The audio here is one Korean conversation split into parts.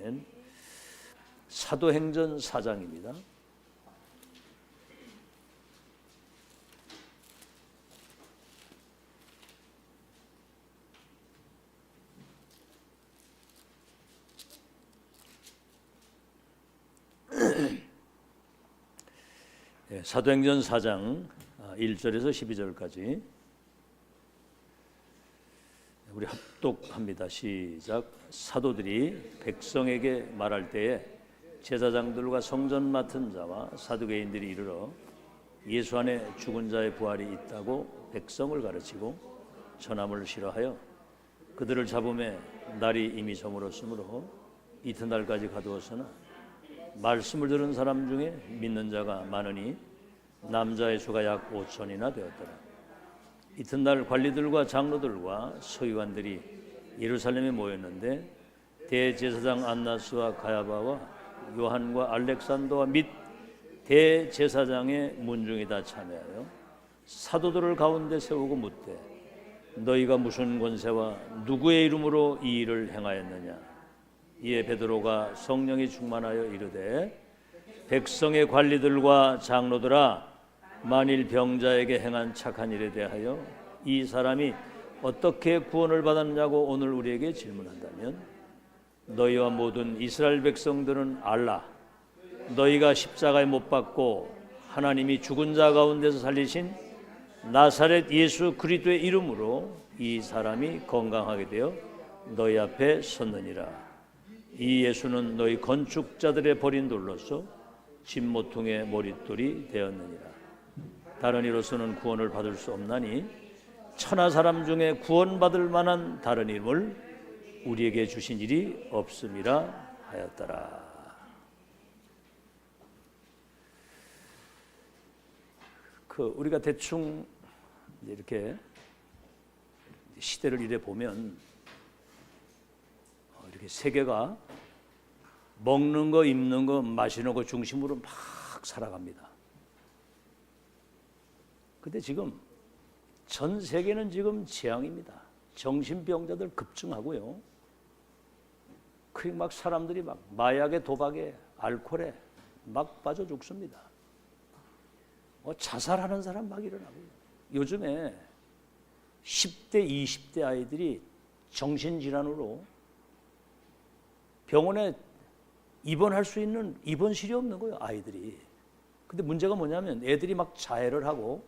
아멘. 사도행전 4장입니다. 사도행전 4장 1절에서 12절까지 우리 합독합니다. 시작. 사도들이 백성에게 말할 때에 제사장들과 성전 맡은 자와 사두개인들이 이르러 예수 안에 죽은 자의 부활이 있다고 백성을 가르치고 전함을 싫어하여 그들을 잡음에 날이 이미 저물었으므로 이튿날까지 가두었으나 말씀을 들은 사람 중에 믿는 자가 많으니 남자의 수가 약 5천이나 되었더라. 이튿날 관리들과 장로들과 서기관들이 예루살렘에 모였는데 대제사장 안나스와 가야바와 요한과 알렉산더와 및 대제사장의 문중이 다 참여하여 사도들을 가운데 세우고 묻되 너희가 무슨 권세와 누구의 이름으로 이 일을 행하였느냐. 이에 베드로가 성령이 충만하여 이르되 백성의 관리들과 장로들아, 만일 병자에게 행한 착한 일에 대하여 이 사람이 어떻게 구원을 받았냐고 오늘 우리에게 질문한다면 너희와 모든 이스라엘 백성들은 알라. 너희가 십자가에 못 박고 하나님이 죽은 자 가운데서 살리신 나사렛 예수 그리스도의 이름으로 이 사람이 건강하게 되어 너희 앞에 섰느니라. 이 예수는 너희 건축자들의 버린 돌로서 진모퉁의 머릿돌이 되었느니라. 다른 이로서는 구원을 받을 수 없나니 천하 사람 중에 구원받을 만한 다른 이름을 우리에게 주신 일이 없음이라 하였더라. 우리가 대충 이렇게 시대를 이래 보면 이렇게 세계가 먹는 거, 입는 거, 마시는 거 중심으로 막 살아갑니다. 근데 지금 전 세계는 지금 재앙입니다. 정신병자들 급증하고요. 막 사람들이 막 마약에, 도박에, 알코올에 막 빠져 죽습니다. 자살하는 사람 막 일어나고요. 요즘에 10대, 20대 아이들이 정신질환으로 병원에 입원할 수 있는 입원실이 없는 거예요, 아이들이. 근데 문제가 뭐냐면 애들이 막 자해를 하고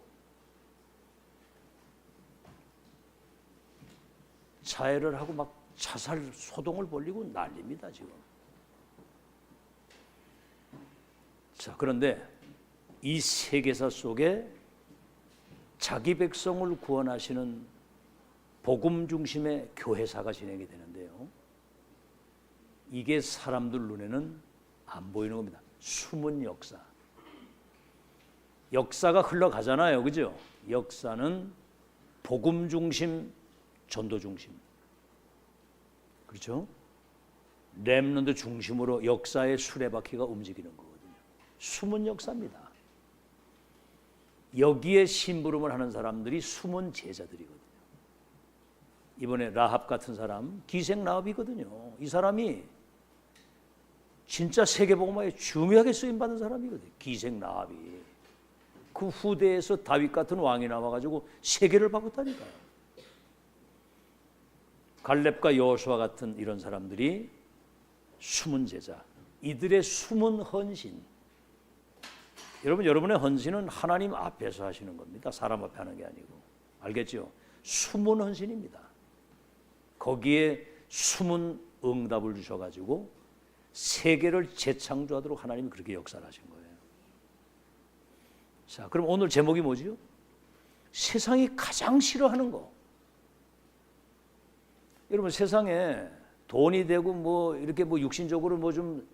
막 자살 소동을 벌이고 난립니다, 지금. 자, 그런데 이 세계사 속에 자기 백성을 구원하시는 복음 중심의 교회사가 진행이 되는데요. 이게 사람들 눈에는 안 보이는 겁니다. 숨은 역사. 역사가 흘러가잖아요, 그죠? 역사는 복음 중심, 전도 중심. 그렇죠? 렘넌트 중심으로 역사의 수레바퀴가 움직이는 거거든요. 숨은 역사입니다. 여기에 심부름을 하는 사람들이 숨은 제자들이거든요. 이번에 라합 같은 사람, 기생 라합이거든요. 이 사람이 진짜 세계복음화에 중요하게 쓰임받은 사람이거든요. 기생 라합이. 그 후대에서 다윗 같은 왕이 나와가지고 세계를 바꿨다니까요. 갈렙과 여호수아 같은 이런 사람들이 숨은 제자, 이들의 숨은 헌신. 여러분, 여러분의 헌신은 하나님 앞에서 하시는 겁니다. 사람 앞에 하는 게 아니고. 알겠죠? 숨은 헌신입니다. 거기에 숨은 응답을 주셔가지고 세계를 재창조하도록 하나님이 그렇게 역사를 하신 거예요. 자, 그럼 오늘 제목이 뭐지요? 세상이 가장 싫어하는 거. 여러분, 세상에 돈이 되고 뭐 이렇게 뭐 육신적으로 뭐 좀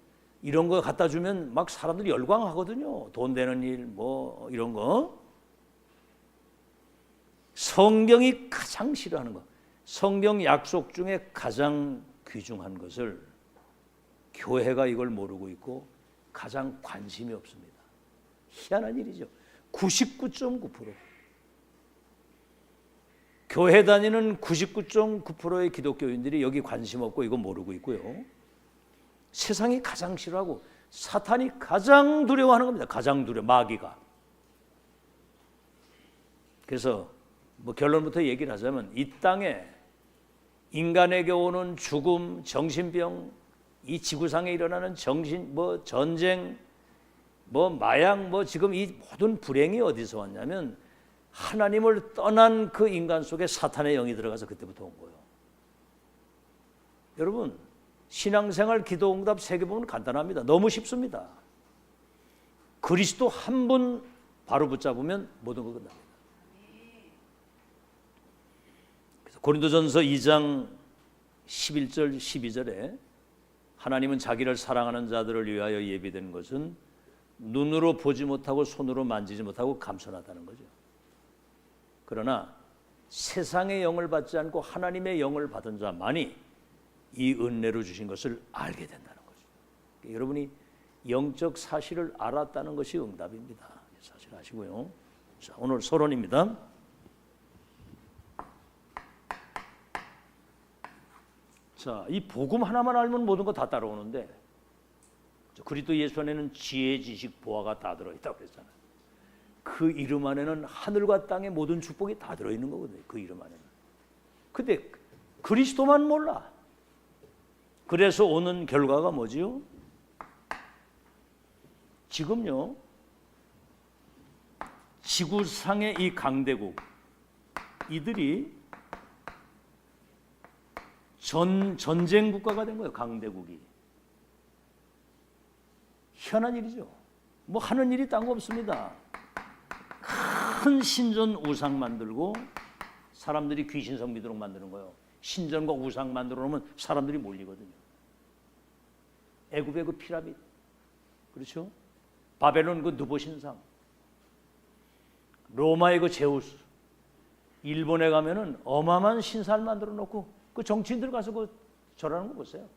이런 거 갖다 주면 막 사람들이 열광하거든요. 돈 되는 일 뭐 이런 거. 성경이 가장 싫어하는 거. 성경 약속 중에 가장 귀중한 것을 교회가 이걸 모르고 있고 가장 관심이 없습니다. 희한한 일이죠. 99.9%. 교회 다니는 99.9%의 기독교인들이 여기 관심 없고 이거 모르고 있고요. 세상이 가장 싫어하고 사탄이 가장 두려워하는 겁니다. 가장 마귀가. 그래서 뭐 결론부터 얘기를 하자면 이 땅에 인간에게 오는 죽음, 정신병, 이 지구상에 일어나는 전쟁, 마약, 지금 이 모든 불행이 어디서 왔냐면 하나님을 떠난 그 인간 속에 사탄의 영이 들어가서 그때부터 온 거예요. 여러분, 신앙생활 기도응답 세계보면 간단합니다. 너무 쉽습니다. 그리스도 한 분 바로 붙잡으면 모든 거 끝납니다. 그래서 고린도전서 2장 11절 12절에 하나님은 자기를 사랑하는 자들을 위하여 예비된 것은 눈으로 보지 못하고 손으로 만지지 못하고 감천하다는 거죠. 그러나 세상의 영을 받지 않고 하나님의 영을 받은 자만이 이 은혜로 주신 것을 알게 된다는 거죠. 그러니까 여러분이 영적 사실을 알았다는 것이 응답입니다. 사실 아시고요. 자, 오늘 서론입니다. 자, 이 복음 하나만 알면 모든 거 다 따라오는데 그리스도 예수 안에는 지혜, 지식, 보화가 다 들어있다고 그랬잖아요. 그 이름 안에는 하늘과 땅의 모든 축복이 다 들어있는 거거든요. 그 이름 안에는. 근데 그리스도만 몰라. 그래서 오는 결과가 뭐지요? 지금요, 지구상의 이 강대국 이들이 전쟁 국가가 된 거예요. 강대국이. 희한한 일이죠. 뭐 하는 일이 딴 거 없습니다. 큰 신전 우상 만들고 사람들이 귀신 섬기도록 만드는 거예요. 신전과 우상 만들어 놓으면 사람들이 몰리거든요. 애굽의 그 피라미드, 그렇죠? 바벨론 그 느보 신상, 로마의 그 제우스, 일본에 가면은 어마어마한 신사를 만들어 놓고 그 정치인들 가서 그 절하는 거 보세요.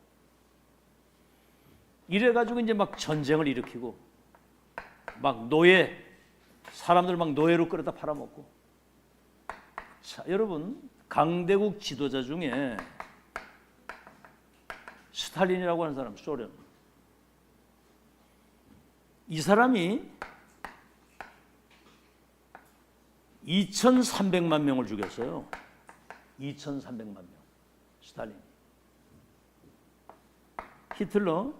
이래가지고 이제 막 전쟁을 일으키고 막 사람들 막 노예로 끌어다 팔아먹고. 자, 여러분, 강대국 지도자 중에 스탈린이라고 하는 사람, 소련. 이 사람이 2,300만 명을 죽였어요. 2,300만 명. 스탈린. 히틀러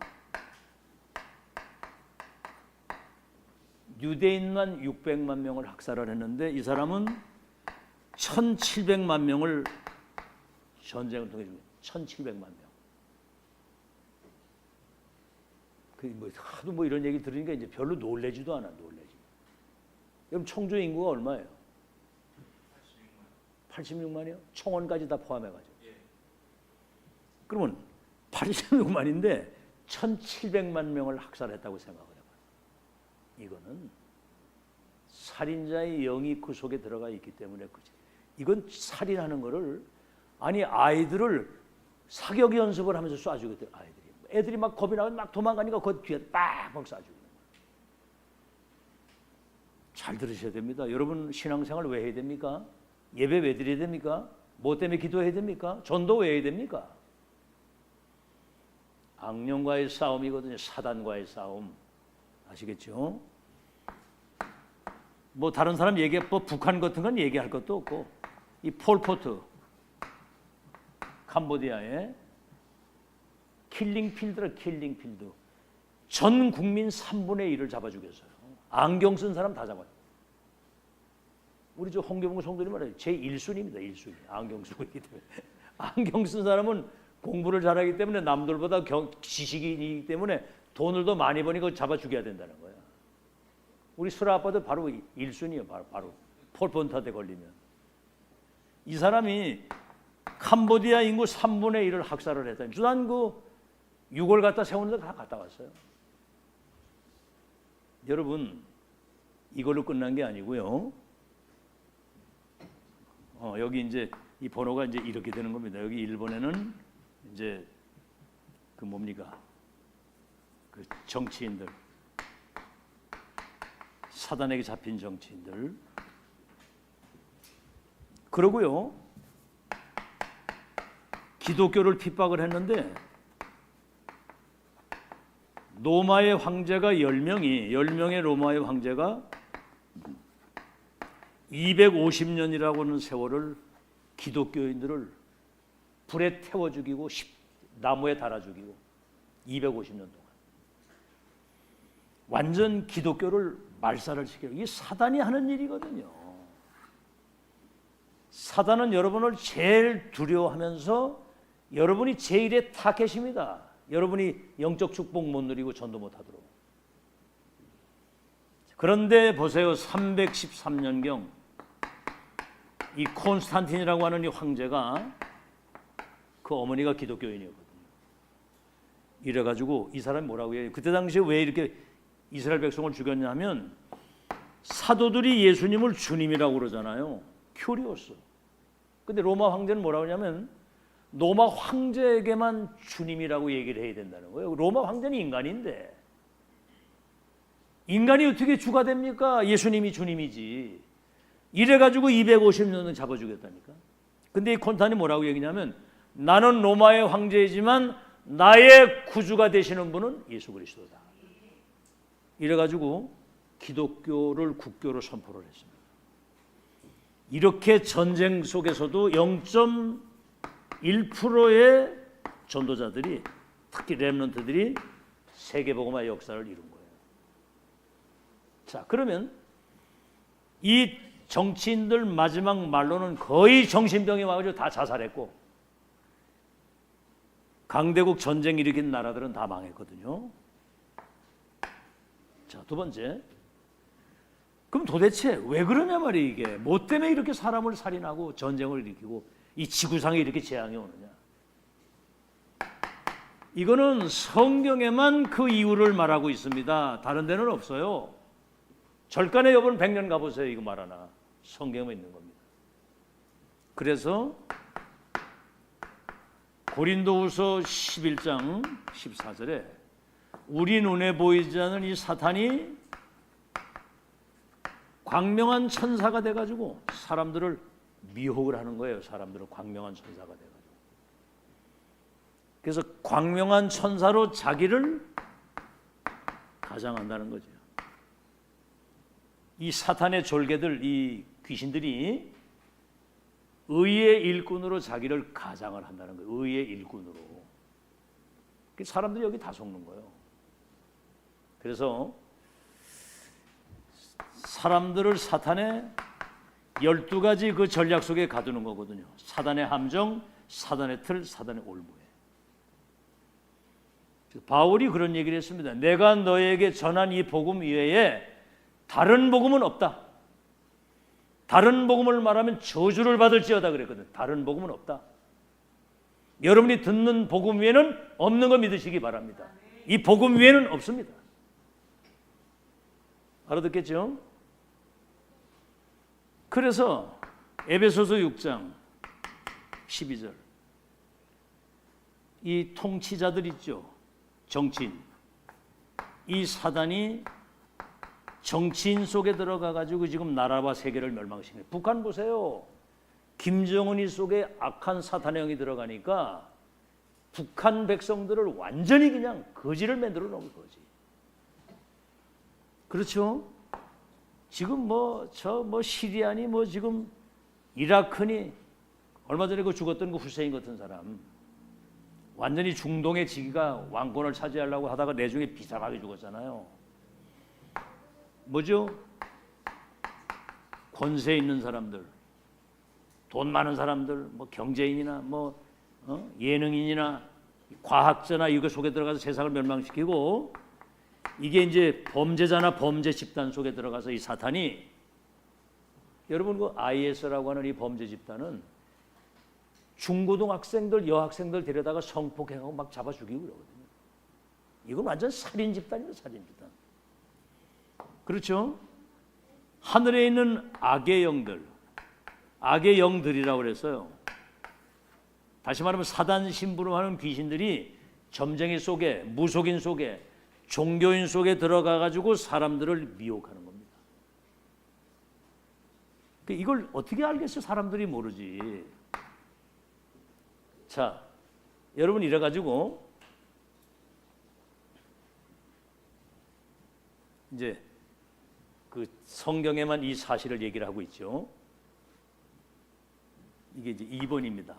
유대인만 600만 명을 학살을 했는데 이 사람은 1,700만 명을 전쟁을 통해 죽였어요. 1,700만 명. 하도 이런 얘기 들으니까 이제 별로 놀래지도 않아. 여러분 청주 인구가 얼마예요? 86만이요? 청원까지 다 포함해가지고. 그러면 86만인데 1,700만 명을 학살했다고 생각을 해봐요. 이거는 살인자의 영이 그 속에 들어가 있기 때문에 그렇지. 이건 살인하는 거를 아이들을 사격 연습을 하면서 쏴주거든. 애들이 막 겁이 나고 막 도망가니까 그 뒤에 빡 쏴주는 거예요. 잘 들으셔야 됩니다. 여러분 신앙생활 왜 해야 됩니까? 예배 왜 드려야 됩니까? 뭐 때문에 기도해야 됩니까? 전도 왜 해야 됩니까? 악령과의 싸움이거든요. 사단과의 싸움. 아시겠죠? 뭐 다른 사람 북한 같은 건 얘기할 것도 없고 이 폴포트 캄보디아의 킬링필드 전 국민 3분의 1을 잡아 죽였어요. 안경 쓴 사람 다 잡아요. 우리 저 홍경봉 성도님 말해요. 제 1순위입니다. 1순위. 안경 쓰고 있기 때문에. 안경 쓴 사람은 공부를 잘하기 때문에 남들보다 지식이기 때문에 돈을 더 많이 버니까 잡아 죽여야 된다는 거야. 우리 수라 아빠도 바로 1순위예요. 바로 폴포트한테 걸리면. 이 사람이 캄보디아 인구 3분의 1을 학살을 했다니. 주단 그 6월 갖다 세우는데 다 갔다 왔어요. 여러분 이걸로 끝난 게 아니고요. 여기 이제 이 번호가 이제 이렇게 되는 겁니다. 여기 일본에는 이제 그 뭡니까? 그 정치인들, 사단에게 잡힌 정치인들. 그러고요. 기독교를 핍박을 했는데 로마의 황제가 10명의 로마의 황제가 250년이라고 하는 세월을 기독교인들을 불에 태워 죽이고 나무에 달아 죽이고 250년 동안 완전 기독교를 말살을 시켜요. 이게 사단이 하는 일이거든요. 사단은 여러분을 제일 두려워하면서 여러분이 제일의 타겟입니다. 여러분이 영적 축복 못 누리고 전도 못 하도록. 그런데 보세요. 313년경 이 콘스탄틴이라고 하는 이 황제가 그 어머니가 기독교인이었거든요. 이래가지고 이 사람이 뭐라고 해요? 그때 당시에 왜 이렇게 이스라엘 백성을 죽였냐 하면 사도들이 예수님을 주님이라고 그러잖아요. 큐리오스. 근데 로마 황제는 뭐라고 하냐면 로마 황제에게만 주님이라고 얘기를 해야 된다는 거예요. 로마 황제는 인간인데 인간이 어떻게 주가 됩니까? 예수님이 주님이지. 이래가지고 250년을 잡아 죽였다니까. 근데 이 콘탄이 뭐라고 얘기냐면 나는 로마의 황제이지만 나의 구주가 되시는 분은 예수 그리스도다. 이래가지고 기독교를 국교로 선포를 했습니다. 이렇게 전쟁 속에서도 0.1%의 전도자들이 특히 렘넌트들이 세계복음화의 역사를 이룬 거예요. 자, 그러면 이 정치인들 마지막 말로는 거의 정신병이 와가지고 다 자살했고 강대국 전쟁 일으킨 나라들은 다 망했거든요. 자, 두 번째. 그럼 도대체 왜 그러냐 말이에요. 이게 뭐 때문에 이렇게 사람을 살인하고 전쟁을 일으키고 이 지구상에 이렇게 재앙이 오느냐. 이거는 성경에만 그 이유를 말하고 있습니다. 다른 데는 없어요. 절간의 여분 100년 가보세요. 이거 말하나. 성경에 있는 겁니다. 그래서 고린도후서 11장 14절에 우리 눈에 보이지 않는 이 사탄이 광명한 천사가 돼가지고 사람들을 미혹을 하는 거예요. 사람들은 광명한 천사가 돼가지고. 그래서 광명한 천사로 자기를 가장한다는 거죠. 이 사탄의 졸개들, 이 귀신들이 의의 일꾼으로 자기를 가장을 한다는 거예요. 의의 일꾼으로. 사람들이 여기 다 속는 거예요. 그래서 사람들을 사탄의 12가지 그 전략 속에 가두는 거거든요. 사단의 함정, 사단의 틀, 사단의 올무에. 바울이 그런 얘기를 했습니다. 내가 너에게 전한 이 복음 이외에 다른 복음은 없다. 다른 복음을 말하면 저주를 받을지어다 그랬거든. 다른 복음은 없다. 여러분이 듣는 복음 외에는 없는 거 믿으시기 바랍니다. 이 복음 외에는 없습니다. 알아듣겠죠? 그래서 에베소서 6장 12절 이 통치자들 있죠. 정치인. 이 사단이 정치인 속에 들어가 가지고 지금 나라와 세계를 멸망시키는. 북한 보세요. 김정은이 속에 악한 사탄의 영이 들어가니까 북한 백성들을 완전히 그냥 거지를 만들어 놓은 거지. 그렇죠? 지금 시리아니 지금 이라크니 얼마 전에 그 죽었던 그 후세인 같은 사람 완전히 중동의 지기가 왕권을 차지하려고 하다가 내중에 비참하게 죽었잖아요. 뭐죠? 권세 있는 사람들, 돈 많은 사람들, 경제인이나 예능인이나 과학자나 이거 속에 들어가서 세상을 멸망시키고 이게 이제 범죄자나 범죄 집단 속에 들어가서 이 사탄이 여러분 그 IS라고 하는 이 범죄 집단은 중고등학생들, 여학생들 데려다가 성폭행하고 막 잡아 죽이고 그러거든요. 이건 완전 살인 집단입니다. 살인 집단. 그렇죠? 하늘에 있는 악의 영들, 악의 영들이라고 그랬어요. 다시 말하면 사단 심부름하는 귀신들이 점쟁이 속에, 무속인 속에, 종교인 속에 들어가 가지고 사람들을 미혹하는 겁니다. 이걸 어떻게 알겠어요? 사람들이 모르지. 자, 여러분 이래 가지고 이제 그 성경에만 이 사실을 얘기를 하고 있죠. 이게 이제 2번입니다.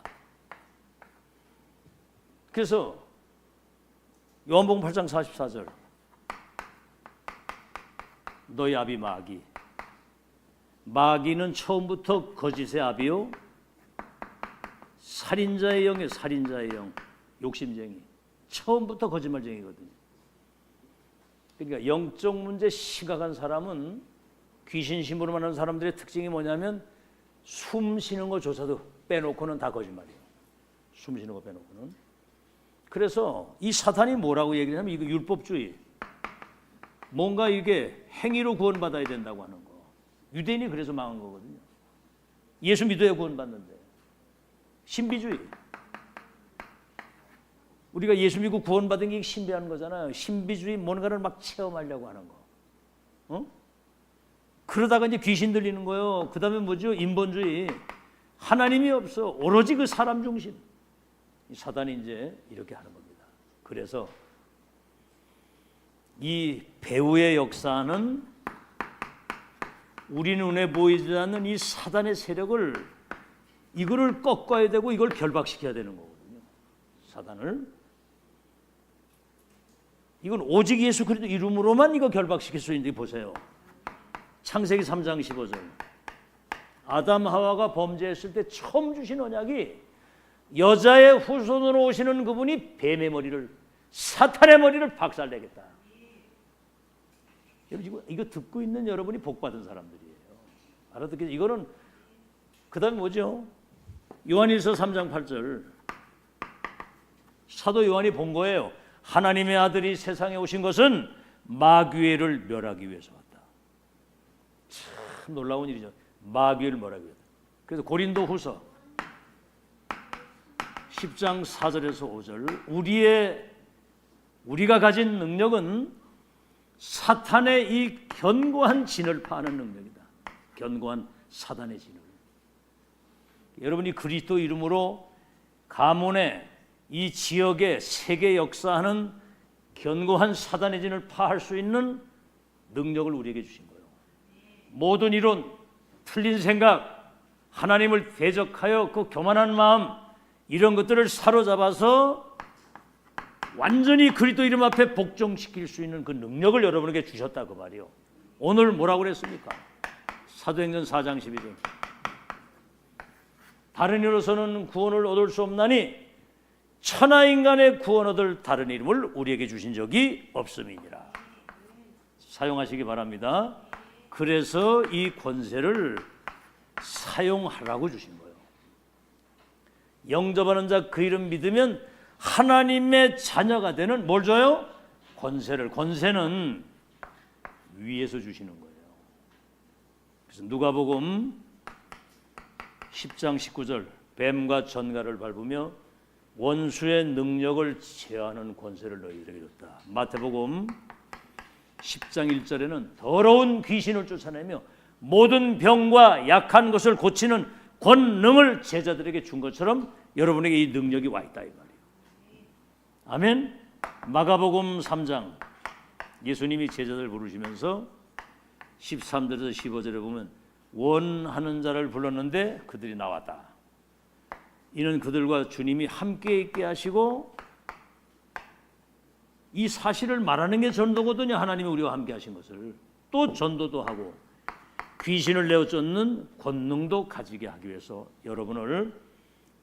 그래서 요한복음 8장 44절 너희 아비 마귀, 마귀는 처음부터 거짓의 아비요 살인자의 영이에요. 살인자의 영, 욕심쟁이, 처음부터 거짓말쟁이거든요. 그러니까 영적 문제 심각한 사람은 귀신 심부름 하는 사람들의 특징이 뭐냐면 숨 쉬는 거조차도 빼놓고는 다 거짓말이에요. 숨 쉬는 거 빼놓고는. 그래서 이 사탄이 뭐라고 얘기를 하냐면 이거 율법주의, 뭔가 이게 행위로 구원받아야 된다고 하는 거. 유대인이 그래서 망한 거거든요. 예수 믿어야 구원받는데. 신비주의. 우리가 예수 믿고 구원받은 게 신비한 거잖아요. 신비주의, 뭔가를 막 체험하려고 하는 거. 어? 그러다가 이제 귀신 들리는 거예요. 그 다음에 뭐죠? 인본주의. 하나님이 없어. 오로지 그 사람 중심. 이 사단이 이제 이렇게 하는 겁니다. 그래서 이 배후의 역사는 우리 눈에 보이지 않는 이 사단의 세력을, 이거를 꺾어야 되고 이걸 결박시켜야 되는 거거든요. 사단을. 이건 오직 예수 그리스도 이름으로만 이거 결박시킬 수 있는데 보세요. 창세기 3장 15절. 아담 하와가 범죄했을 때 처음 주신 언약이 여자의 후손으로 오시는 그분이 뱀의 머리를, 사탄의 머리를 박살내겠다. 여러분 이거 듣고 있는 여러분이 복받은 사람들이에요. 알아듣겠죠? 이거는 그 다음에 뭐죠? 요한일서 3장 8절. 사도 요한이 본 거예요. 하나님의 아들이 세상에 오신 것은 마귀를 멸하기 위해서 왔다. 참 놀라운 일이죠. 마귀를 멸하기 위해서. 그래서 고린도 후서 10장 4절에서 5절. 우리가 가진 능력은 사탄의 이 견고한 진을 파는 능력이다. 견고한 사단의 진을. 여러분이 그리스도 이름으로 가문의 이 지역의 세계 역사하는 견고한 사단의 진을 파할 수 있는 능력을 우리에게 주신 거예요. 모든 이론, 틀린 생각, 하나님을 대적하여 그 교만한 마음, 이런 것들을 사로잡아서 완전히 그리스도 이름 앞에 복종시킬 수 있는 그 능력을 여러분에게 주셨다 그 말이요. 오늘 뭐라고 그랬습니까? 사도행전 4장 12절. 다른 이로서는 구원을 얻을 수 없나니 천하인간의 구원 얻을 다른 이름을 우리에게 주신 적이 없음이니라. 사용하시기 바랍니다. 그래서 이 권세를 사용하라고 주신 거예요. 영접하는 자 그 이름 믿으면 하나님의 자녀가 되는 뭘 줘요? 권세를. 권세는 위에서 주시는 거예요. 그래서 누가복음 10장 19절 뱀과 전갈을 밟으며 원수의 능력을 제하는 권세를 너희들에게 줬다. 마태복음 10장 1절에는 더러운 귀신을 쫓아내며 모든 병과 약한 것을 고치는 권능을 제자들에게 준 것처럼 여러분에게 이 능력이 와 있다 이 말이에요. 아멘. 마가복음 3장 예수님이 제자들 부르시면서 13절에서 15절에 보면 원하는 자를 불렀는데 그들이 나왔다. 이는 그들과 주님이 함께 있게 하시고, 이 사실을 말하는 게 전도거든요. 하나님이 우리와 함께 하신 것을. 또 전도도 하고 귀신을 내어 쫓는 권능도 가지게 하기 위해서 여러분을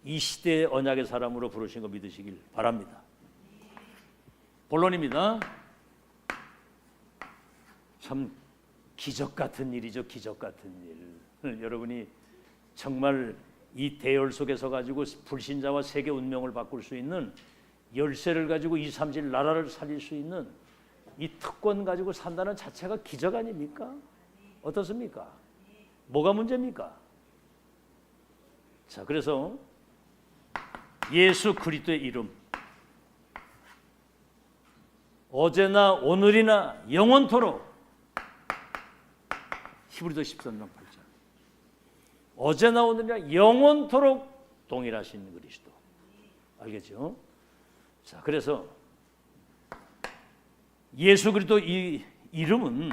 이 시대의 언약의 사람으로 부르신 거 믿으시길 바랍니다. 본론입니다. 참 기적 같은 일이죠. 기적 같은 일. 여러분이 정말 이 대열 속에서 가지고 불신자와 세계 운명을 바꿀 수 있는 열쇠를 가지고 2, 3질 나라를 살릴 수 있는 이 특권 가지고 산다는 자체가 기적 아닙니까? 어떻습니까? 뭐가 문제입니까? 자, 그래서 예수 그리스도의 이름, 어제나 오늘이나 영원토록, 히브리서 13장 8절, 어제나 오늘이나 영원토록 동일하신 그리스도. 알겠죠? 자, 그래서 예수 그리스도 이 이름은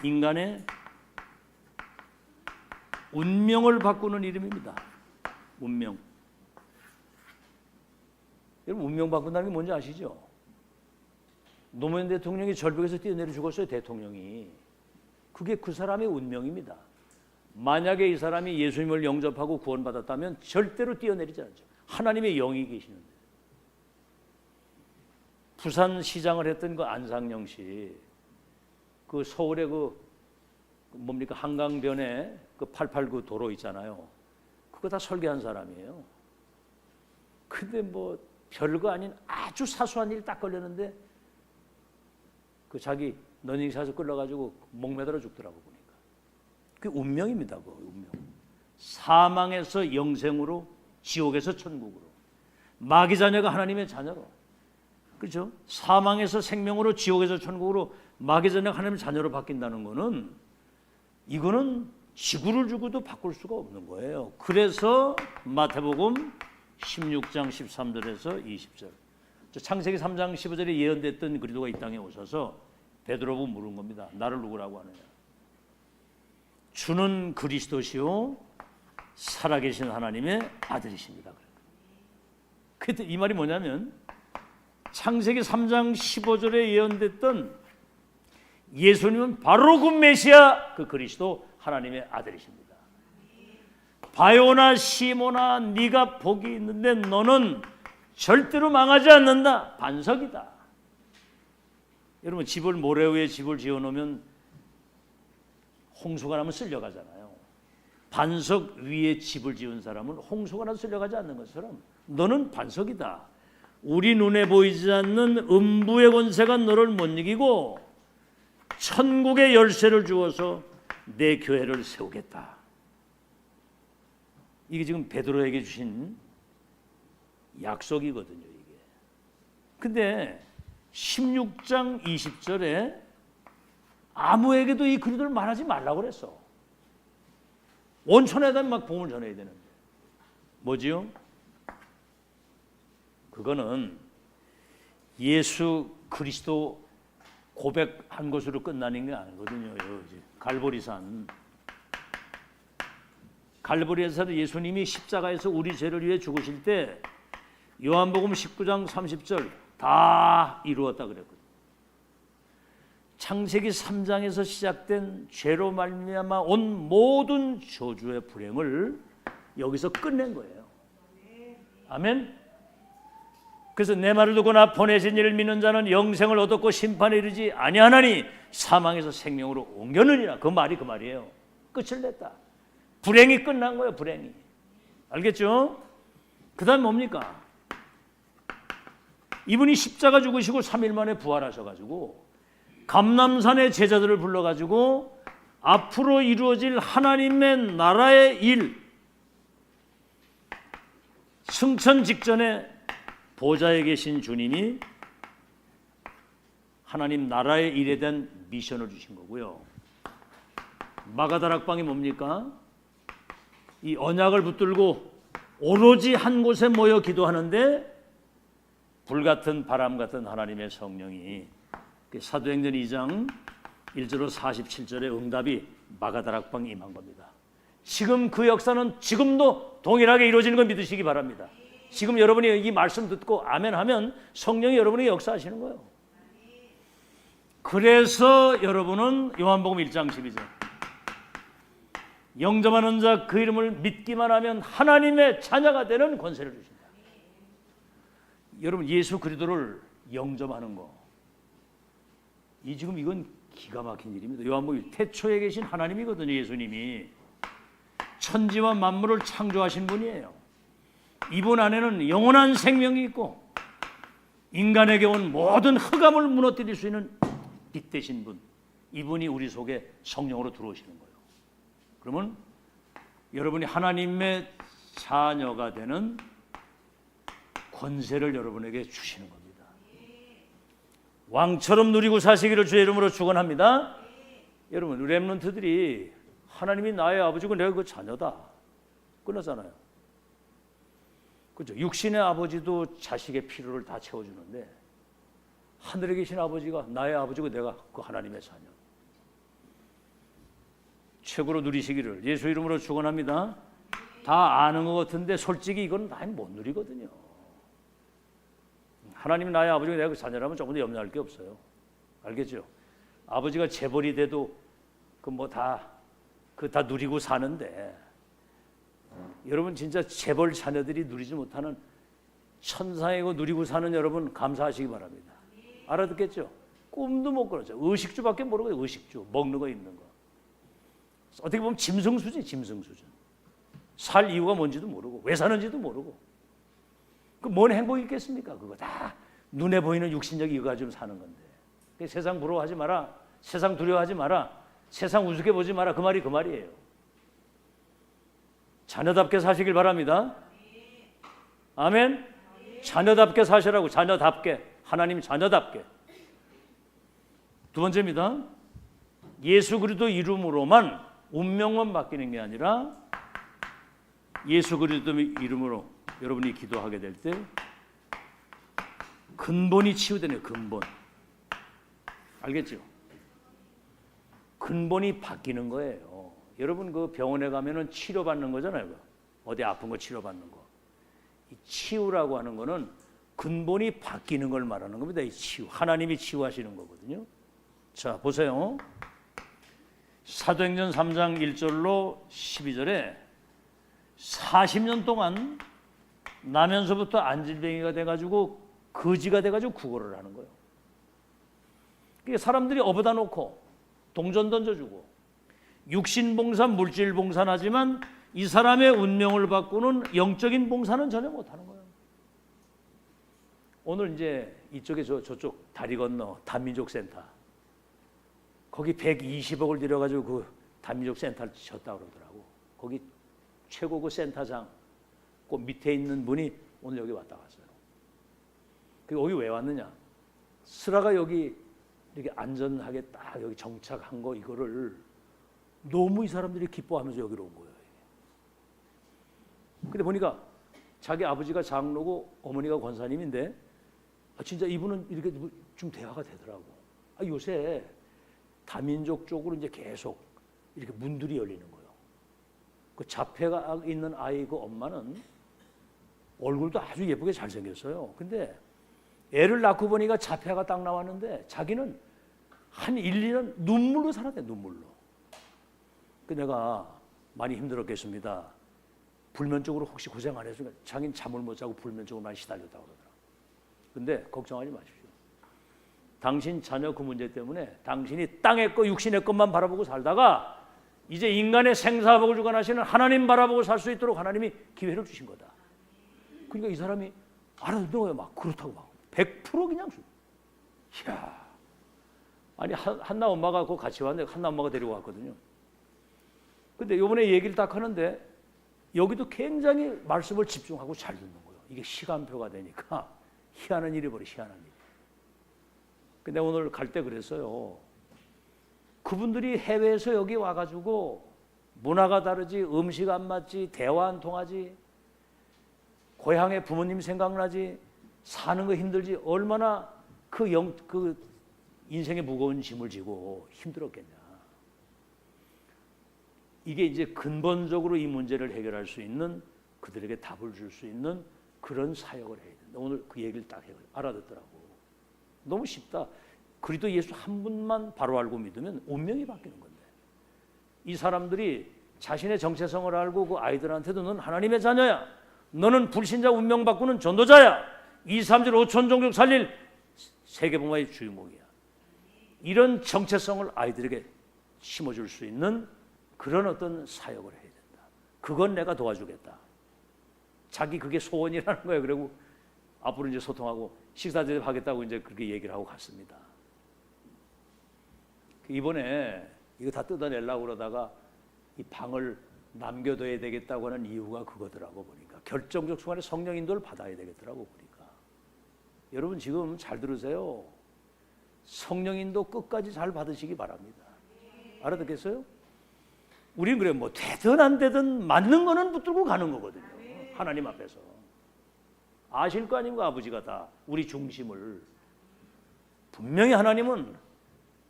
인간의 운명을 바꾸는 이름입니다. 운명. 여러분, 운명 바꾼다는 게 뭔지 아시죠? 노무현 대통령이 절벽에서 뛰어내려 죽었어요. 대통령이. 그게 그 사람의 운명입니다. 만약에 이 사람이 예수님을 영접하고 구원받았다면 절대로 뛰어내리지 않죠. 하나님의 영이 계시는데. 부산시장을 했던 그 안상영 씨, 그 서울의 그 뭡니까 한강변에 그 88 도로 있잖아요. 그거 다 설계한 사람이에요. 근데 뭐 별거 아닌 아주 사소한 일 딱 걸렸는데 그 자기 러닝샷에 끌려가지고 목매달아 죽더라고 보니까. 그게 운명입니다. 그 운명. 사망에서 영생으로, 지옥에서 천국으로, 마귀 자녀가 하나님의 자녀로. 그렇죠? 사망에서 생명으로, 지옥에서 천국으로, 마귀 자녀가 하나님의 자녀로 바뀐다는 거는, 이거는 지구를 주고도 바꿀 수가 없는 거예요. 그래서 마태복음 16장 13절에서 20절, 창세기 3장 15절에 예언됐던 그리스도가 이 땅에 오셔서 베드로보고 물은 겁니다. 나를 누구라고 하느냐? 주는 그리스도시요 살아계신 하나님의 아들이십니다. 그때 이 말이 뭐냐면, 창세기 3장 15절에 예언됐던 예수님은 바로 그 메시아, 그 그리스도 하나님의 아들이십니다. 바요나 시모나, 네가 복이 있는데 너는 절대로 망하지 않는다. 반석이다. 여러분, 집을 모래 위에 집을 지어놓으면 홍수가 나면 쓸려가잖아요. 반석 위에 집을 지은 사람은 홍수가 나도 쓸려가지 않는 것처럼 너는 반석이다. 우리 눈에 보이지 않는 음부의 권세가 너를 못 이기고 천국의 열쇠를 주어서 내 교회를 세우겠다. 이게 지금 베드로에게 주신 약속이거든요. 이게. 근데 16장 20절에 아무에게도 이 그리스도를 말하지 말라고 그랬어. 온천에다 막 복음을 전해야 되는데. 뭐지요? 그거는 예수 그리스도 고백한 것으로 끝나는 게 아니거든요. 갈보리산. 갈보리에서 예수님이 십자가에서 우리 죄를 위해 죽으실 때 요한복음 19장 30절 다 이루었다 그랬거든요. 창세기 3장에서 시작된 죄로 말미암아 온 모든 저주의 불행을 여기서 끝낸 거예요. 아멘. 그래서 내 말을 듣고 나 보내신 이를 믿는 자는 영생을 얻었고 심판에 이르지 아니하나니 사망에서 생명으로 옮겼느니라. 그 말이 그 말이에요. 끝을 냈다. 불행이 끝난 거예요. 불행이. 알겠죠? 그 다음 뭡니까? 이분이 십자가 죽으시고 3일 만에 부활하셔가지고 감람산의 제자들을 불러가지고 앞으로 이루어질 하나님의 나라의 일, 승천 직전에 보좌에 계신 주님이 하나님 나라의 일에 대한 미션을 주신 거고요. 마가다락방이 뭡니까? 이 언약을 붙들고 오로지 한 곳에 모여 기도하는데 불같은 바람 같은 하나님의 성령이, 사도행전 2장 1절로 47절의 응답이 마가다락방에 임한 겁니다. 지금 그 역사는 지금도 동일하게 이루어지는 걸 믿으시기 바랍니다. 지금 여러분이 이 말씀 듣고 아멘 하면 성령이 여러분에게 역사하시는 거예요. 그래서 여러분은 요한복음 1장 12절 영접하는 자 그 이름을 믿기만 하면 하나님의 자녀가 되는 권세를 주신다. 여러분, 예수 그리스도를 영접하는 거, 이 지금 이건 기가 막힌 일입니다. 요한복음 태초에 계신 하나님이거든요. 예수님이 천지와 만물을 창조하신 분이에요. 이분 안에는 영원한 생명이 있고 인간에게 온 모든 흑암을 무너뜨릴 수 있는 빛 되신 분, 이분이 우리 속에 성령으로 들어오시는 거예요. 그러면 여러분이 하나님의 자녀가 되는 권세를 여러분에게 주시는 겁니다. 왕처럼 누리고 사시기를 주의 이름으로 축원합니다. 여러분, 렘넌트들이 하나님이 나의 아버지고 내가 그 자녀다 끝났잖아요. 그렇죠? 육신의 아버지도 자식의 필요를 다 채워주는데 하늘에 계신 아버지가 나의 아버지고 내가 그 하나님의 자녀. 최고로 누리시기를 예수 이름으로 축원합니다. 다 아는 것 같은데 솔직히 이건 나는 못 누리거든요. 하나님이 나의 아버지가 내가 그 자녀라면 조금 더 염려할 게 없어요. 알겠죠? 아버지가 재벌이 돼도 다 누리고 사는데 여러분 진짜 재벌 자녀들이 누리지 못하는 천상이고 누리고 사는 여러분 감사하시기 바랍니다. 알아듣겠죠? 꿈도 못 꾸죠. 의식주밖에 모르고 의식주 먹는 거 입는 거. 어떻게 보면 짐승수지 짐승수준. 살 이유가 뭔지도 모르고 왜 사는지도 모르고 그 뭔 행복이 있겠습니까? 그거 다 눈에 보이는 육신적 이거 가지고 사는 건데. 세상 부러워하지 마라. 세상 두려워하지 마라. 세상 우습게 보지 마라. 그 말이 그 말이에요. 자녀답게 사시길 바랍니다. 아멘. 자녀답게 사시라고. 자녀답게. 하나님 자녀답게. 두 번째입니다. 예수 그리스도 이름으로만 운명만 바뀌는 게 아니라 예수 그리스도 이름으로 여러분이 기도하게 될 때 근본이 치유되네요. 근본. 알겠죠? 근본이 바뀌는 거예요. 여러분 그 병원에 가면은 치료받는 거잖아요. 어디 아픈 거 치료받는 거. 이 치유라고 하는 거는 근본이 바뀌는 걸 말하는 겁니다. 이 치유. 하나님이 치유하시는 거거든요. 자, 보세요. 사도행전 3장 1절로 12절에 40년 동안 나면서부터 안질뱅이가 돼가지고 거지가 돼가지고 구걸을 하는 거예요. 사람들이 업어다 놓고 동전 던져주고 육신 봉사, 물질 봉사는 하지만 이 사람의 운명을 바꾸는 영적인 봉사는 전혀 못하는 거예요. 오늘 이제 이쪽에 저쪽 다리 건너 단민족 센터 거기 120억을 들여가지고 그 단민족 센터를 졌다 그러더라고. 거기 최고 그 센터장 그 밑에 있는 분이 오늘 여기 왔다 갔어요. 여기 왜 왔느냐? 스라가 여기 이렇게 안전하게 딱 여기 정착한 거 이거를 너무 이 사람들이 기뻐하면서 여기로 온 거예요. 근데 보니까 자기 아버지가 장로고 어머니가 권사님인데 진짜 이분은 이렇게 좀 대화가 되더라고. 요새 다민족 쪽으로 이제 계속 이렇게 문들이 열리는 거예요. 그 자폐가 있는 아이 그 엄마는 얼굴도 아주 예쁘게 잘생겼어요. 근데 애를 낳고 보니까 자폐가 딱 나왔는데 자기는 한 1, 2년 눈물로 살았대. 눈물로. 그 내가 많이 힘들었겠습니다. 불면증으로 혹시 고생 안 했으니까 자기는 잠을 못 자고 불면증으로 많이 시달렸다고 그러더라고요. 근데 걱정하지 마십시오. 당신 자녀 그 문제 때문에 당신이 땅의 것 육신의 것만 바라보고 살다가 이제 인간의 생사복을 주관하시는 하나님 바라보고 살 수 있도록 하나님이 기회를 주신 거다. 그러니까 이 사람이 알아듣는 거예요. 막 그렇다고 막 100% 그냥. 이야. 아니 한나 엄마가 그 같이 왔는데 한나 엄마가 데리고 왔거든요. 근데 이번에 얘기를 딱 하는데 여기도 굉장히 말씀을 집중하고 잘 듣는 거예요. 이게 시간표가 되니까 희한한 일이 벌어. 희한한 일. 근데 오늘 갈 때 그랬어요. 그분들이 해외에서 여기 와가지고 문화가 다르지, 음식 안 맞지, 대화 안 통하지, 고향에 부모님 생각나지, 사는 거 힘들지, 얼마나 그 인생의 무거운 짐을 지고 힘들었겠냐. 이게 이제 근본적으로 이 문제를 해결할 수 있는, 그들에게 답을 줄 수 있는 그런 사역을 해야 된다. 오늘 그 얘기를 딱 해요. 알아듣더라고. 너무 쉽다. 그리스도 예수 한 분만 바로 알고 믿으면 운명이 바뀌는 건데, 이 사람들이 자신의 정체성을 알고 그 아이들한테도 넌 하나님의 자녀야, 너는 불신자 운명 바꾸는 전도자야, 2, 3절 5천 종족 살릴 세계복음화의 주인공이야, 이런 정체성을 아이들에게 심어줄 수 있는 그런 어떤 사역을 해야 된다. 그건 내가 도와주겠다. 자기 그게 소원이라는 거예요. 그리고 앞으로 이제 소통하고 식사 대접하겠다고 이제 그렇게 얘기를 하고 갔습니다. 이번에 이거 다 뜯어내려고 그러다가 이 방을 남겨둬야 되겠다고 하는 이유가 그거더라고. 보니까 결정적 순간에 성령 인도를 받아야 되겠더라고. 보니까 여러분 지금 잘 들으세요. 성령 인도 끝까지 잘 받으시기 바랍니다. 알아듣겠어요? 우리는 그래 뭐 되든 안 되든 맞는 거는 붙들고 가는 거거든요. 하나님 앞에서 아실 거 아닙니까? 아버지가 다 우리 중심을. 분명히 하나님은,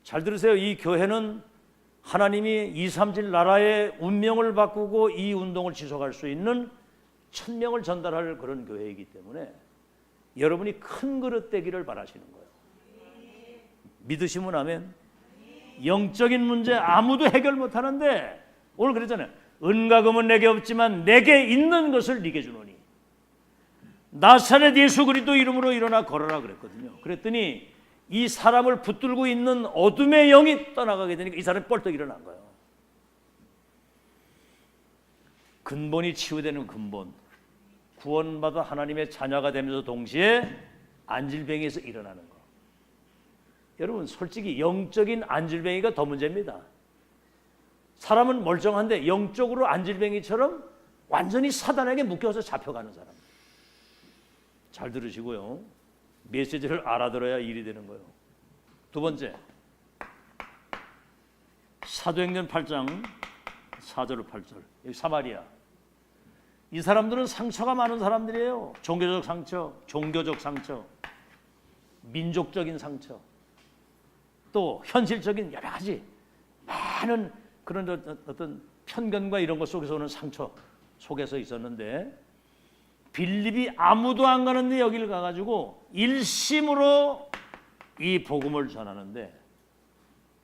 잘 들으세요, 이 교회는 하나님이 237 나라의 운명을 바꾸고 이 운동을 지속할 수 있는 1000명을 전달할 그런 교회이기 때문에 여러분이 큰 그릇 되기를 바라시는 거예요. 믿으시면 아멘. 영적인 문제 아무도 해결 못하는데 오늘 그랬잖아요. 은과 금은 내게 없지만 내게 있는 것을 네게 주노니 나사렛 예수 그리스도 이름으로 일어나 걸어라 그랬거든요. 그랬더니 이 사람을 붙들고 있는 어둠의 영이 떠나가게 되니까 이 사람이 뻘떡 일어난 거예요. 근본이 치유되는 근본. 구원받아 하나님의 자녀가 되면서 동시에 안질병에서 일어나는 거. 여러분 솔직히 영적인 안질병이가 더 문제입니다. 사람은 멀쩡한데 영적으로 안질병이처럼 완전히 사단에게 묶여서 잡혀가는 사람. 잘 들으시고요. 메시지를 알아들어야 일이 되는 거예요. 두 번째, 사도행전 8장 4절 8절. 여기 사마리아. 이 사람들은 상처가 많은 사람들이에요. 종교적 상처, 종교적 상처, 민족적인 상처, 또 현실적인 여러 가지 많은 그런 어떤 편견과 이런 것 속에서 오는 상처 속에서 있었는데 빌립이 아무도 안 가는데 여기를 가가지고 일심으로 이 복음을 전하는데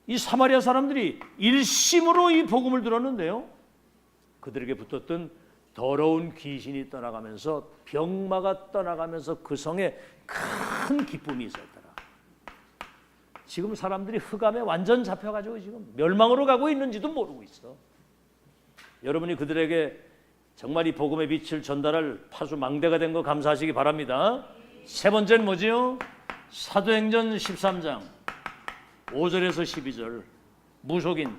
이 사마리아 사람들이 일심으로 이 복음을 들었는데요. 그들에게 붙었던 더러운 귀신이 떠나가면서 병마가 떠나가면서 그 성에 큰 기쁨이 있었더라. 지금 사람들이 흑암에 완전 잡혀가지고 지금 멸망으로 가고 있는지도 모르고 있어. 여러분이 그들에게 정말 이 복음의 빛을 전달할 파수망대가 된 거 감사하시기 바랍니다. 세 번째는 뭐지요? 사도행전 13장 5절에서 12절. 무속인.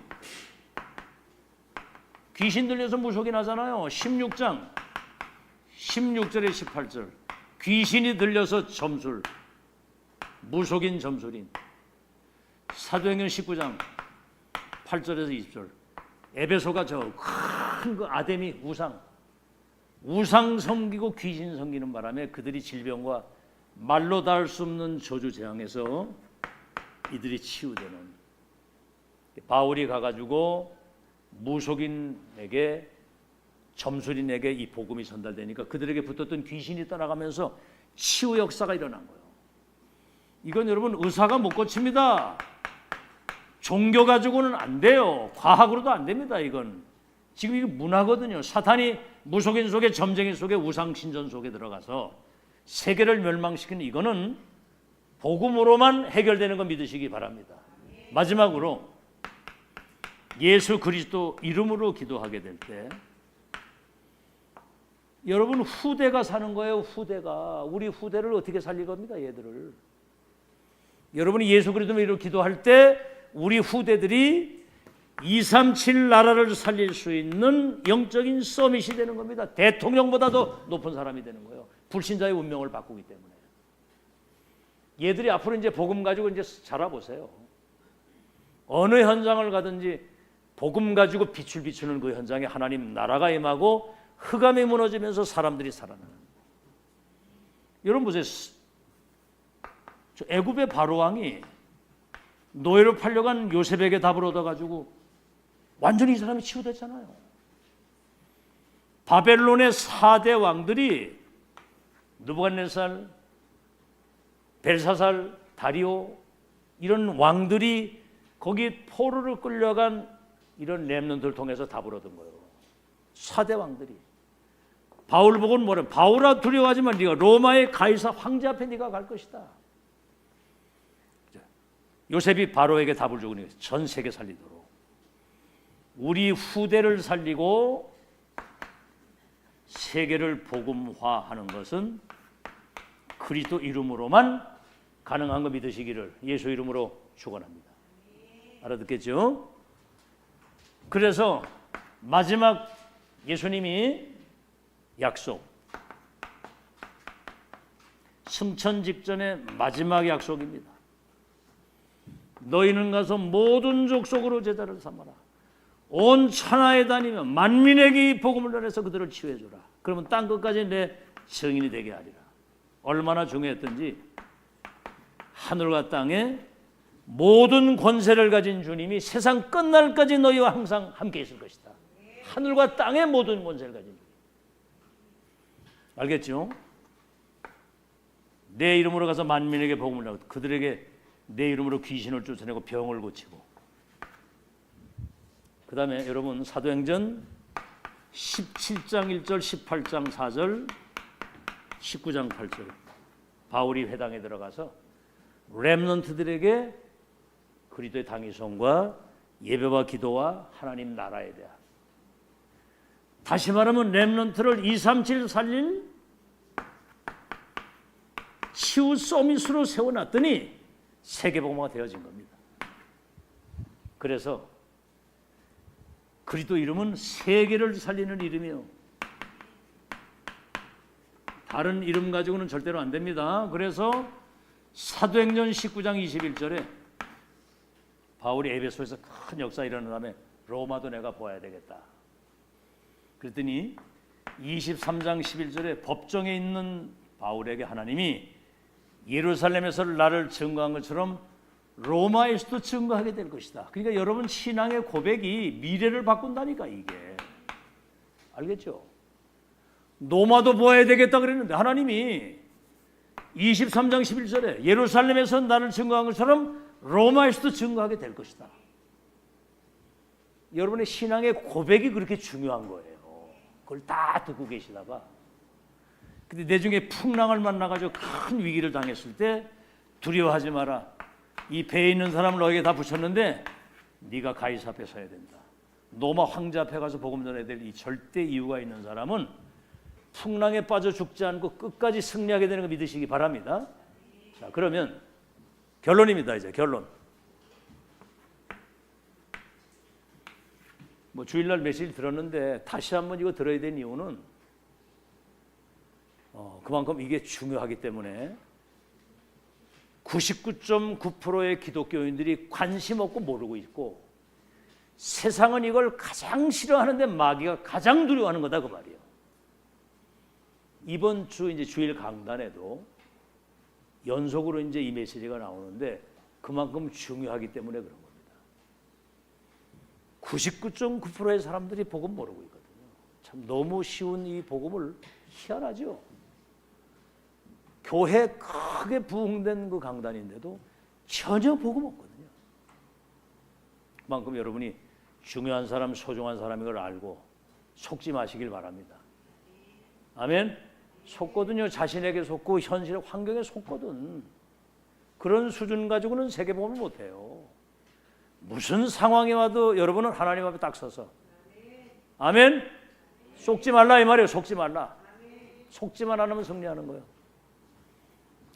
귀신 들려서 무속인 하잖아요. 16장 16절에 18절. 귀신이 들려서 점술. 무속인 점술인. 사도행전 19장 8절에서 20절. 에베소가 저 큰 그 아데미 우상 섬기고 귀신 섬기는 바람에 그들이 질병과 말로 닿을 수 없는 저주 재앙에서 이들이 치유되는. 바울이 가가지고 무속인에게 점술인에게 이 복음이 전달되니까 그들에게 붙었던 귀신이 떠나가면서 치유 역사가 일어난 거예요. 이건 여러분 의사가 못 고칩니다. 종교 가지고는 안 돼요. 과학으로도 안 됩니다. 이건 지금 이게 문화거든요. 사탄이 무속인 속에 점쟁이 속에 우상 신전 속에 들어가서 세계를 멸망시키는 이거는 복음으로만 해결되는 거 믿으시기 바랍니다. 마지막으로 예수 그리스도 이름으로 기도하게 될 때 여러분 후대가 사는 거예요. 후대가. 우리 후대를 어떻게 살릴 겁니까? 얘들을. 여러분이 예수 그리스도 이름으로 기도할 때 우리 후대들이 237 나라를 살릴 수 있는 영적인 서밋이 되는 겁니다. 대통령보다도 높은 사람이 되는 거예요. 불신자의 운명을 바꾸기 때문에. 얘들이 앞으로 이제 복음 가지고 이제 자라보세요. 어느 현장을 가든지 복음 가지고 빛을 비추는 그 현장에 하나님 나라가 임하고 흑암이 무너지면서 사람들이 살아나는. 여러분 보세요. 애굽의 바로왕이 노예로 팔려간 요셉에게 답을 얻어가지고 완전히 이 사람이 치유됐잖아요. 바벨론의 4대 왕들이 느부갓네살, 벨사살, 다리오 이런 왕들이 거기 포로로 끌려간 이런 렘넌트를 통해서 답을 얻은 거예요. 4대 왕들이. 바울 보고는 뭐래? 바울아 두려워하지 마. 네가 로마의 가이사 황제 앞에 네가 갈 것이다. 요셉이 바로에게 답을 주고 전 세계 살리도록 우리 후대를 살리고 세계를 복음화하는 것은 그리스도 이름으로만 가능한 거 믿으시기를 예수 이름으로 축원합니다. 알아듣겠죠? 그래서 마지막 예수님이 약속, 승천 직전의 마지막 약속입니다. 너희는 가서 모든 족속으로 제자를 삼아라. 온 천하에 다니며 만민에게 이 복음을 전해서 그들을 치유해 주라. 그러면 땅 끝까지 내 증인이 되게 하리라. 얼마나 중요했던지 하늘과 땅에 모든 권세를 가진 주님이 세상 끝날까지 너희와 항상 함께 있을 것이다. 하늘과 땅의 모든 권세를 가진 주님. 알겠죠? 내 이름으로 가서 만민에게 복음을 하고 그들에게 내 이름으로 귀신을 쫓아내고 병을 고치고. 그 다음에 여러분 사도행전 17장 1절 18장 4절 19장 8절 바울이 회당에 들어가서 렘넌트들에게 그리스도의 당위성과 예배와 기도와 하나님 나라에 대한, 다시 말하면 렘넌트를 237 살릴 치유 서밋으로 세워놨더니 세계복음화가 되어진 겁니다. 그래서 그리스도 이름은 세계를 살리는 이름이요, 다른 이름 가지고는 절대로 안 됩니다. 그래서 사도행전 19장 21절에 바울이 에베소에서 큰 역사 일어난 다음에 로마도 내가 보아야 되겠다. 그랬더니 23장 11절에 법정에 있는 바울에게 하나님이 예루살렘에서 나를 증거한 것처럼 로마에서도 증거하게 될 것이다. 그러니까 여러분 신앙의 고백이 미래를 바꾼다니까 이게. 알겠죠? 로마도 보아야 되겠다 그랬는데 하나님이 23장 11절에 예루살렘에서 나를 증거한 것처럼 로마에서도 증거하게 될 것이다. 여러분의 신앙의 고백이 그렇게 중요한 거예요. 그걸 다 듣고 계시다가 근데 내 중에 풍랑을 만나가지고 큰 위기를 당했을 때 두려워하지 마라. 이 배에 있는 사람을 너에게 다 붙였는데 네가 가이사 앞에 서야 된다. 로마 황제 앞에 가서 복음 전해야 될 이 절대 이유가 있는 사람은 풍랑에 빠져 죽지 않고 끝까지 승리하게 되는 거 믿으시기 바랍니다. 자, 그러면 결론입니다. 이제 결론. 뭐 주일날 메시지 들었는데 다시 한번 이거 들어야 되는 이유는 그만큼 이게 중요하기 때문에 99.9%의 기독교인들이 관심 없고 모르고 있고 세상은 이걸 가장 싫어하는데 마귀가 가장 두려워하는 거다 그 말이에요. 이번 주 이제 주일 강단에도 연속으로 이제 이 메시지가 나오는데 그만큼 중요하기 때문에 그런 겁니다. 99.9%의 사람들이 복음 모르고 있거든요. 참 너무 쉬운 이 복음을 희한하죠. 교회 크게 부흥된 그 강단인데도 전혀 복음 없거든요. 그만큼 여러분이 중요한 사람, 소중한 사람인 걸 알고 속지 마시길 바랍니다. 아멘. 속거든요. 자신에게 속고 현실의 환경에 속거든. 그런 수준 가지고는 세계복음을 못해요. 무슨 상황이 와도 여러분은 하나님 앞에 딱 서서 아멘. 속지 말라 이 말이에요. 속지 말라. 속지만 안 하면 승리하는 거예요.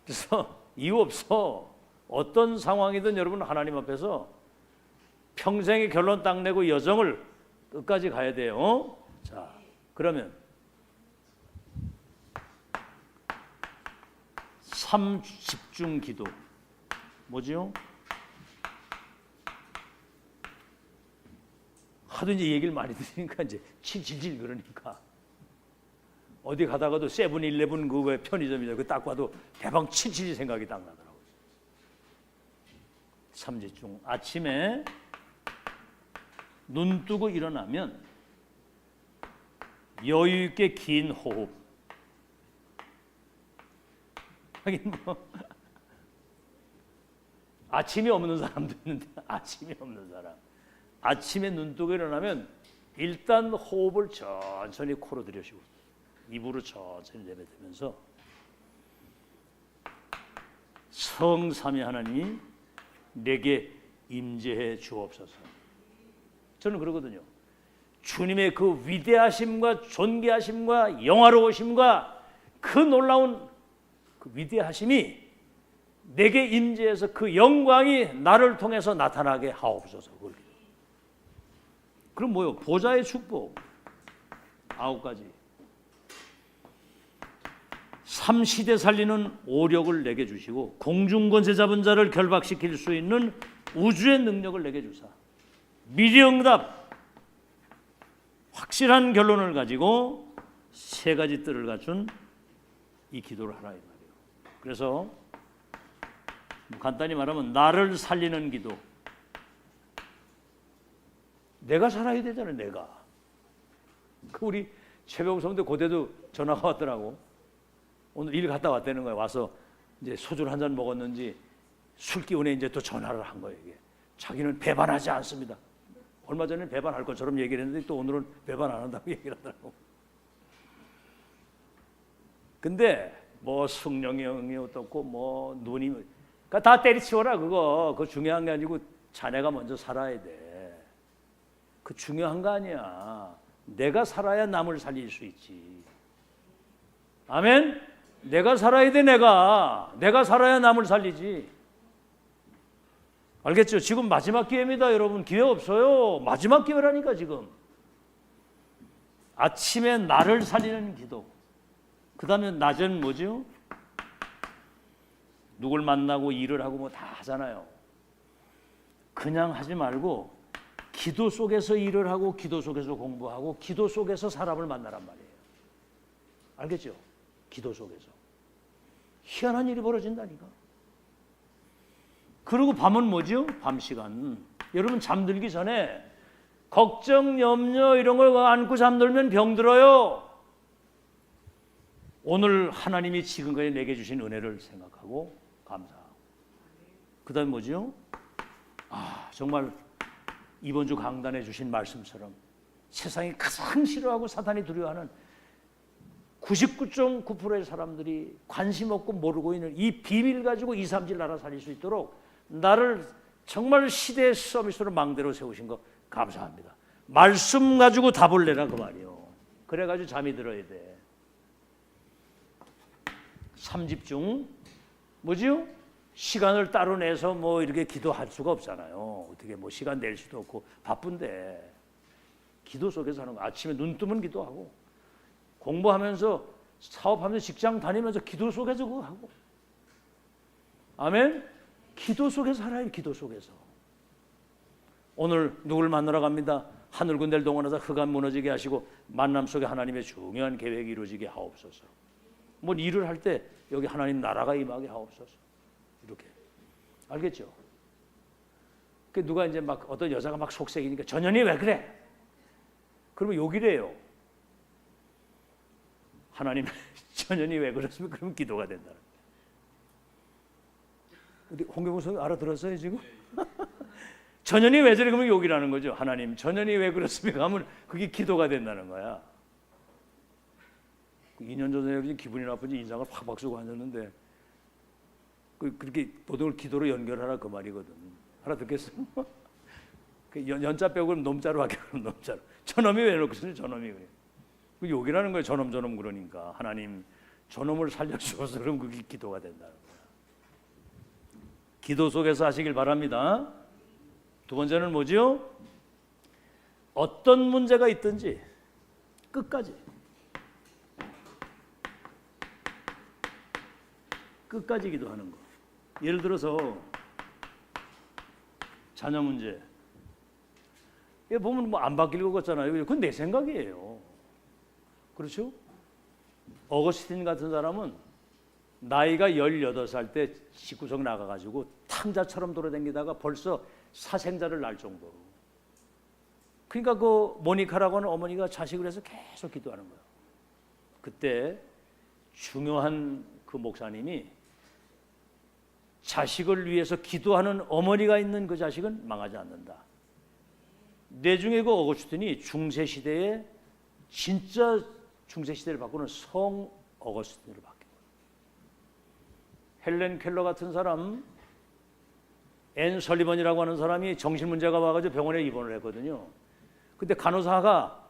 그래서 이유 없어. 어떤 상황이든 여러분 하나님 앞에서 평생의 결론 딱 내고 여정을 끝까지 가야 돼요. 자, 그러면 3 집중 기도 뭐지요? 하도 이제 얘기를 많이 들으니까 이제 칠칠칠 그러니까 어디 가다가도 세븐일레븐 그 왜 편의점이죠. 그 딱 봐도 대방 777 생각이 딱 나더라고요. 3집중. 아침에 눈 뜨고 일어나면 여유 있게 긴 호흡. 하긴 뭐 아침이 없는 사람도 있는데 아침이 없는 사람. 아침에 눈 뜨고 일어나면 일단 호흡을 천천히 코로 들이쉬고 입으로 천천히 내뱉으면서 성삼위 하나님이 내게 임재해 주옵소서. 저는 그러거든요. 주님의 그 위대하심과 존귀하심과 영화로우심과 그 놀라운 그 위대하심이 내게 임재해서 그 영광이 나를 통해서 나타나게 하옵소서. 그럼 뭐요? 보좌의 축복 9가지. 3시대 살리는 오력을 내게 주시고 공중권세 잡은 자를 결박시킬 수 있는 우주의 능력을 내게 주사 미리응답 확실한 결론을 가지고 3가지 뜰을 갖춘 이 기도를 하라 이 말이에요. 그래서 간단히 말하면 나를 살리는 기도. 내가 살아야 되잖아요. 내가. 우리 최병우 성도 고대도 전화가 왔더라고. 오늘 일 갔다 왔다는 거예요. 와서 이제 소주를 한 잔 먹었는지 술 기운에 이제 또 전화를 한 거예요. 이게. 자기는 배반하지 않습니다. 얼마 전에 배반할 것처럼 얘기를 했는데 또 오늘은 배반 안 한다고 얘기를 하더라고. 근데 뭐 성령이 어떻고 뭐 눈이 그러니까 다 때리치워라. 그거 중요한 게 아니고 자네가 먼저 살아야 돼. 그 중요한 거 아니야. 내가 살아야 남을 살릴 수 있지. 아멘. 내가 살아야 돼. 내가 살아야 남을 살리지. 알겠죠? 지금 마지막 기회입니다, 여러분. 기회 없어요. 마지막 기회라니까 지금. 아침에 나를 살리는 기도. 그 다음에 낮은 뭐죠? 누굴 만나고 일을 하고 뭐 다 하잖아요. 그냥 하지 말고 기도 속에서 일을 하고 기도 속에서 공부하고 기도 속에서 사람을 만나란 말이에요. 알겠죠? 기도 속에서. 희한한 일이 벌어진다니까. 그리고 밤은 뭐죠? 밤 시간. 여러분 잠들기 전에 걱정, 염려 이런 걸 안고 잠들면 병들어요. 오늘 하나님이 지금까지 내게 주신 은혜를 생각하고 감사하고. 그 다음에 뭐죠? 정말 이번 주 강단에 주신 말씀처럼 세상이 가장 싫어하고 사탄이 두려워하는 99.9%의 사람들이 관심 없고 모르고 있는 이 비밀 가지고 2, 3질 나라 살릴 수 있도록 나를 정말 시대의 서비스로 망대로 세우신 거 감사합니다. 말씀 가지고 답을 내라 그 말이요. 그래가지고 잠이 들어야 돼. 3집중 뭐지요? 시간을 따로 내서 뭐 이렇게 기도할 수가 없잖아요. 어떻게 뭐 시간 낼 수도 없고 바쁜데 기도 속에서 하는 거. 아침에 눈 뜨면 기도하고 공부하면서 사업하면서 직장 다니면서 기도 속에서 그거 하고. 아멘. 기도 속에서 살아요. 기도 속에서. 오늘 누굴 만나러 갑니다. 하늘 군대를 동원해서 흑암 무너지게 하시고 만남 속에 하나님의 중요한 계획이 이루어지게 하옵소서. 뭐 일을 할 때 여기 하나님 나라가 임하게 하옵소서. 이렇게. 알겠죠? 그 누가 이제 막 어떤 여자가 막 속색이니까 전현이 왜 그래? 그러면 욕이래요. 하나님 전현이 왜 그랬으면 그러면 기도가 된다는 거예요. 우리 홍경우 선생님 알아들었어요 지금? 전현이 왜 저래 그러면 욕이라는 거죠. 하나님 전현이 왜 그랬습니까 하면 그게 기도가 된다는 거야. 2년 전에 기분이 나쁜지 인상을 팍팍 쓰고 앉았는데 그렇게 모든 걸 기도로 연결하라 그 말이거든. 알아듣겠어? 그 연자 빼고 그럼 놈자로 하게 그럼 놈자로. 저놈이 왜 놓고 있어요? 저놈이 그래. 그 욕이라는 거예요. 저놈 그러니까 하나님 저놈을 살려주셔서 그럼 그게 기도가 된다는 거야. 기도 속에서 하시길 바랍니다. 두 번째는 뭐죠? 어떤 문제가 있든지 끝까지 기도하는 거. 예를 들어서 자녀 문제. 이게 보면 뭐 안 바뀔 것 같잖아요. 그건 내 생각이에요. 그렇죠? 어거스틴 같은 사람은 나이가 18살 때 집구석 나가가지고 탕자처럼 돌아다니다가 벌써 사생자를 낳을 정도로. 그러니까 그 모니카라고 하는 어머니가 자식을 해서 계속 기도하는 거예요. 그때 중요한 그 목사님이 자식을 위해서 기도하는 어머니가 있는 그 자식은 망하지 않는다. 내중에 그 어거스틴이 중세시대에 진짜 중세시대를 바꾸는 성 어거스틴으로 바뀐 거예요. 헬렌 켈러 같은 사람, 앤 설리번이라고 하는 사람이 정신문제가 와가지고 병원에 입원을 했거든요. 근데 간호사가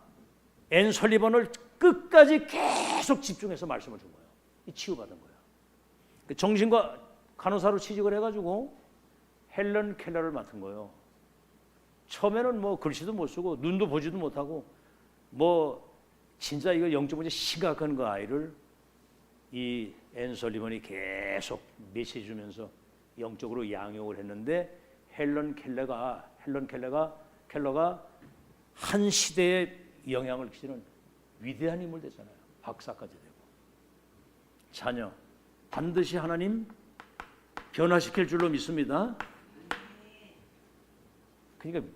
앤 설리번을 끝까지 계속 집중해서 말씀을 준 거예요. 치유받은 거예요. 정신과 간호사로 취직을 해가지고 헬렌 켈러를 맡은 거예요. 처음에는 뭐 글씨도 못 쓰고 눈도 보지도 못하고 뭐 진짜 이거 영적 문제 심각한 그 아이를 이 앤 설리번이 계속 메시지 주면서 영적으로 양육을 했는데 헬렌 켈러가 한 시대에 영향을 끼치는 위대한 인물 됐잖아요. 박사까지 되고. 자녀 반드시 하나님 변화시킬 줄로 믿습니다. 그러니까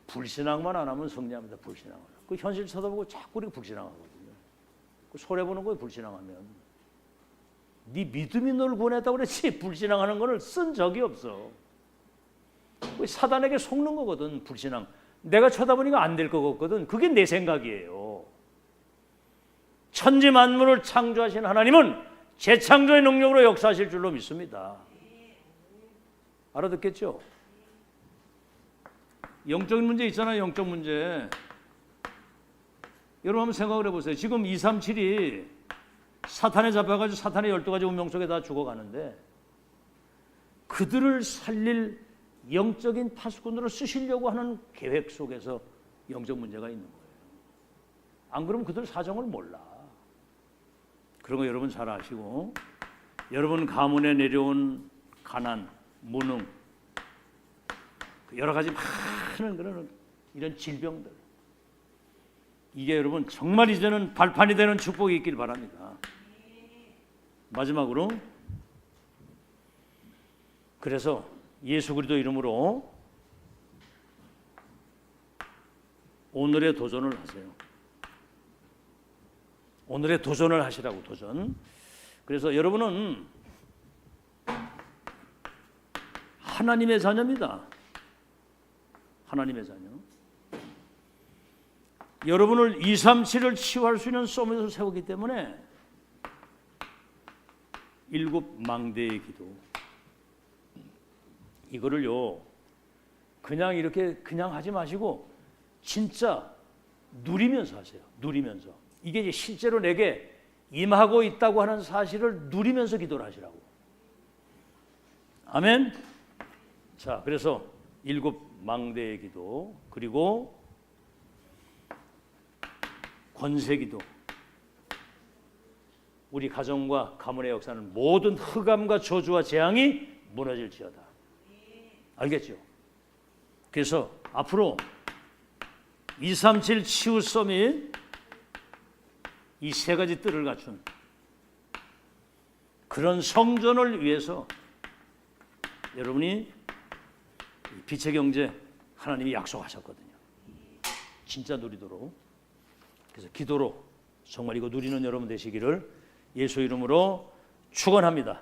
불신앙만 안 하면 승리합니다. 불신앙은. 그 현실 쳐다보고 자꾸 우리가 불신앙하거든요. 그 손해보는 거예요. 불신앙하면. 네 믿음이 널 구원했다고 그랬지 불신앙하는 거를 쓴 적이 없어. 사단에게 속는 거거든. 불신앙. 내가 쳐다보니까 안 될 것 같거든. 그게 내 생각이에요. 천지 만물을 창조하신 하나님은 재창조의 능력으로 역사하실 줄로 믿습니다. 알아듣겠죠? 영적인 문제 있잖아요. 영적 문제. 여러분 한번 생각을 해보세요. 지금 237이 사탄에 잡혀가지고 사탄의 12가지 운명 속에 다 죽어가는데 그들을 살릴 영적인 파수꾼으로 쓰시려고 하는 계획 속에서 영적 문제가 있는 거예요. 안 그러면 그들 사정을 몰라. 그런 거 여러분 잘 아시고, 여러분 가문에 내려온 가난, 무능, 여러 가지 많은 그런 이런 질병들, 이게 여러분 정말 이제는 발판이 되는 축복이 있길 바랍니다. 마지막으로, 그래서 예수 그리스도 이름으로 오늘의 도전을 하세요. 오늘의 도전을 하시라고. 도전. 그래서 여러분은 하나님의 자녀입니다. 하나님의 자녀. 여러분을 237을 치유할 수 있는 썸에서 세우기 때문에 7 망대의 기도, 이거를요 그냥 이렇게 그냥 하지 마시고 진짜 누리면서 하세요. 누리면서. 이게 이제 실제로 내게 임하고 있다고 하는 사실을 누리면서 기도를 하시라고. 아멘. 자, 그래서 7 망대의 기도, 그리고 권세 기도. 우리 가정과 가문의 역사는 모든 흑암과 저주와 재앙이 무너질지어다. 알겠죠? 그래서 앞으로 237 치유 서밋, 이 세 가지 뜰을 갖춘 그런 성전을 위해서 여러분이 빛의 경제 하나님이 약속하셨거든요. 진짜 누리도록. 그래서 기도로 정말 이거 누리는 여러분 되시기를 예수 이름으로 축원합니다.